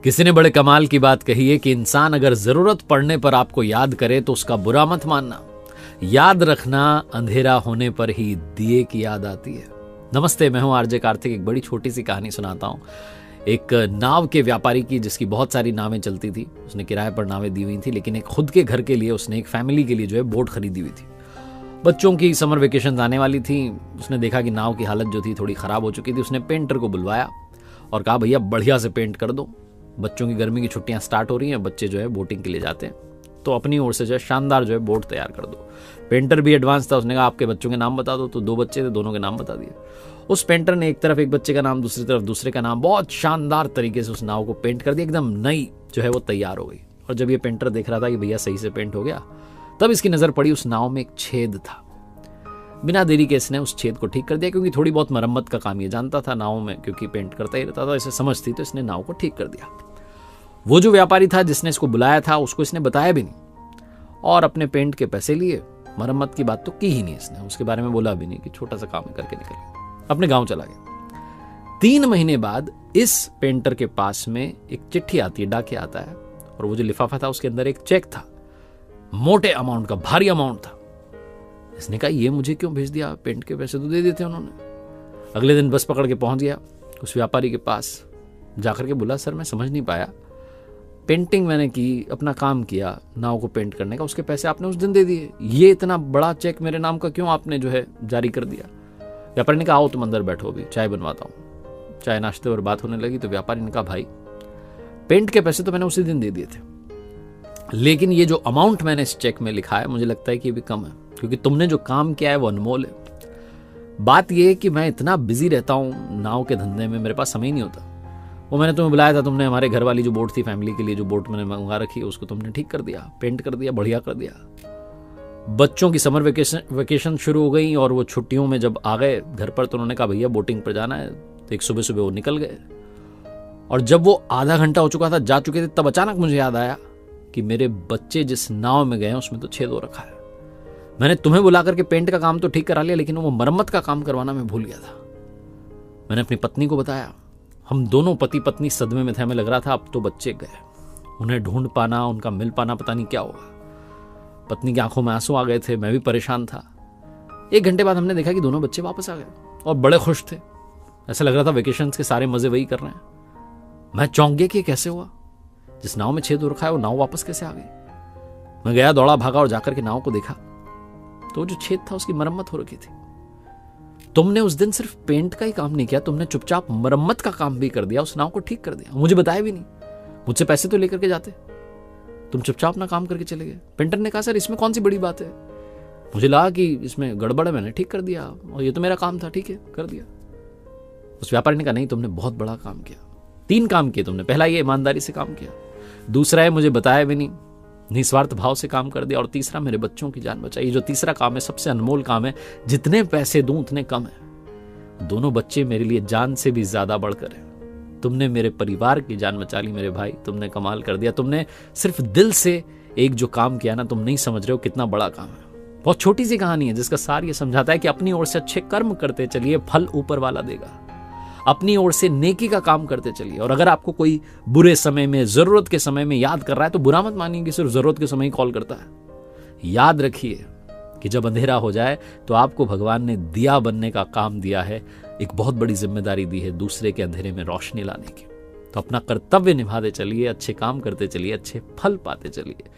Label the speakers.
Speaker 1: किसी ने बड़े कमाल की बात कही है कि इंसान अगर जरूरत पड़ने पर आपको याद करे तो उसका बुरा मत मानना। याद रखना, अंधेरा होने पर ही दिए की याद आती है। नमस्ते, मैं हूं आरजे कार्तिक। एक बड़ी छोटी सी कहानी सुनाता हूं। एक नाव के व्यापारी की, जिसकी बहुत सारी नावें चलती थी। उसने किराए पर नावें दी हुई थी, लेकिन एक खुद के घर के लिए उसने एक फैमिली के लिए जो है बोट खरीदी हुई थी। बच्चों की समर वेकेशन आने वाली थी। उसने देखा कि नाव की हालत जो थी थोड़ी खराब हो चुकी थी। उसने पेंटर को बुलवाया और कहा, भैया बढ़िया से पेंट कर दो, बच्चों की गर्मी की छुट्टियां स्टार्ट हो रही हैं, बच्चे जो है बोटिंग के लिए जाते हैं, तो अपनी ओर से जो है शानदार जो है बोट तैयार कर दो। पेंटर भी एडवांस था। उसने कहा, आपके बच्चों के नाम बता दो। तो 2 बच्चे थे, दोनों के नाम बता दिए। उस पेंटर ने एक तरफ एक बच्चे का नाम, दूसरी तरफ दूसरे का नाम, बहुत शानदार तरीके से उस नाव को पेंट कर दिया। एकदम नई जो है वो तैयार हो गई। और जब ये पेंटर देख रहा था कि भैया सही से पेंट हो गया, तब इसकी नजर पड़ी उस नाव में एक छेद था। बिना देरी के इसने उस छेद को ठीक कर दिया, क्योंकि थोड़ी बहुत मरम्मत का काम ये जानता था नाव में, क्योंकि पेंट करता ही रहता था, इसे समझ थी, तो इसने नाव को ठीक कर दिया। वो जो व्यापारी था जिसने इसको बुलाया था, उसको इसने बताया भी नहीं और अपने पेंट के पैसे लिए। मरम्मत की बात तो की ही नहीं इसने, उसके बारे में बोला भी नहीं कि छोटा सा काम करके निकल गया, अपने गांव चला गया। 3 महीने बाद इस पेंटर के पास में एक चिट्ठी आती है, डाकिया आता है, और वो जो लिफाफा था उसके अंदर एक चेक था, मोटे अमाउंट का, भारी अमाउंट था। इसने कहा, ये मुझे क्यों भेज दिया, पेंट के पैसे तो दे देते उन्होंने। अगले दिन बस पकड़ के पहुंच गया उस व्यापारी के पास, जाकर के बोला, सर मैं समझ नहीं पाया, पेंटिंग मैंने की, अपना काम किया नाव को पेंट करने का, उसके पैसे आपने उस दिन दे दिए, ये इतना बड़ा चेक मेरे नाम का क्यों आपने जो है जारी कर दिया। व्यापारी ने कहा, आओ तुम अंदर बैठो, अभी चाय बनवाता हूँ। चाय नाश्ते और बात होने लगी तो व्यापारी ने कहा, भाई पेंट के पैसे तो मैंने उसी दिन दे दिए थे, लेकिन ये जो अमाउंट मैंने इस चेक में लिखा है, मुझे लगता है कि ये भी कम है, क्योंकि तुमने जो काम किया है वो अनमोल है। बात यह है कि मैं इतना बिजी रहता हूँ नाव के धंधे में, मेरे पास समय ही नहीं होता। वो मैंने तुम्हें बुलाया था, तुमने हमारे घर वाली जो बोट थी फैमिली के लिए, जो बोट मैंने मंगा रखी है, उसको तुमने ठीक कर दिया, पेंट कर दिया, बढ़िया कर दिया। बच्चों की समर वेकेशन शुरू हो गई और वो छुट्टियों में जब आ गए घर पर, तो उन्होंने कहा, भैया बोटिंग पर जाना है। तो एक सुबह सुबह वो निकल गए, और जब वो आधा घंटा हो चुका था, जा चुके थे, तब अचानक मुझे याद आया कि मेरे बच्चे जिस नाव में गए उसमें तो छेद हो रखा है। मैंने तुम्हें बुला करके पेंट का काम तो ठीक करा लिया, लेकिन वो मरम्मत का काम करवाना मैं भूल गया था। मैंने अपनी पत्नी को बताया। हम दोनों पति पत्नी सदमे में थे। हमें लग रहा था अब तो बच्चे गए, उन्हें ढूंढ पाना, उनका मिल पाना, पता नहीं क्या होगा। पत्नी की आंखों में आंसू आ गए थे, मैं भी परेशान था। 1 घंटे बाद हमने देखा कि दोनों बच्चे वापस आ गए और बड़े खुश थे। ऐसा लग रहा था वेकेशन के सारे मजे वही कर रहे हैं। मैं चौंक गया कि कैसे हुआ, जिस नाव में छेद हो रखा है वो नाव वापस कैसे आ गई। मैं गया, दौड़ा भागा और जाकर के नाव को देखा, तो जो छेद था उसकी मरम्मत हो रखी थी। तुमने उस दिन सिर्फ पेंट का ही काम नहीं किया, तुमने चुपचाप मरम्मत का काम भी कर दिया, उस नाव को ठीक कर दिया, मुझे बताया भी नहीं। मुझसे पैसे तो लेकर के जाते, तुम चुपचाप अपना काम करके चले गए। पेंटर ने कहा, सर इसमें कौन सी बड़ी बात है, मुझे लगा कि इसमें गड़बड़ है, मैंने ठीक कर दिया, और ये तो मेरा काम था, ठीक है कर दिया। उस व्यापारी ने कहा, नहीं तुमने बहुत बड़ा काम किया। 3 काम किए तुमने। पहला, ये ईमानदारी से काम किया। दूसरा है, मुझे बताया भी नहीं, निस्वार्थ भाव से काम कर दिया। और तीसरा, मेरे बच्चों की जान बचाई। ये जो तीसरा काम है सबसे अनमोल काम है, जितने पैसे दूं उतने कम है। दोनों बच्चे मेरे लिए जान से भी ज्यादा बढ़कर है। तुमने मेरे परिवार की जान बचा ली मेरे भाई, तुमने कमाल कर दिया। तुमने सिर्फ दिल से एक जो काम किया ना, तुम नहीं समझ रहे हो कितना बड़ा काम है। बहुत छोटी सी कहानी है जिसका सार ये समझाता है कि अपनी ओर से अच्छे कर्म करते चलिए, फल ऊपर वाला देगा। अपनी ओर से नेकी का काम करते चलिए। और अगर आपको कोई बुरे समय में, जरूरत के समय में याद कर रहा है, तो बुरा मत मानिए कि सिर्फ जरूरत के समय ही कॉल करता है। याद रखिए कि जब अंधेरा हो जाए तो आपको भगवान ने दिया बनने का काम दिया है, एक बहुत बड़ी जिम्मेदारी दी है, दूसरे के अंधेरे में रोशनी लाने की। तो अपना कर्तव्य निभाते चलिए, अच्छे काम करते चलिए, अच्छे फल पाते चलिए।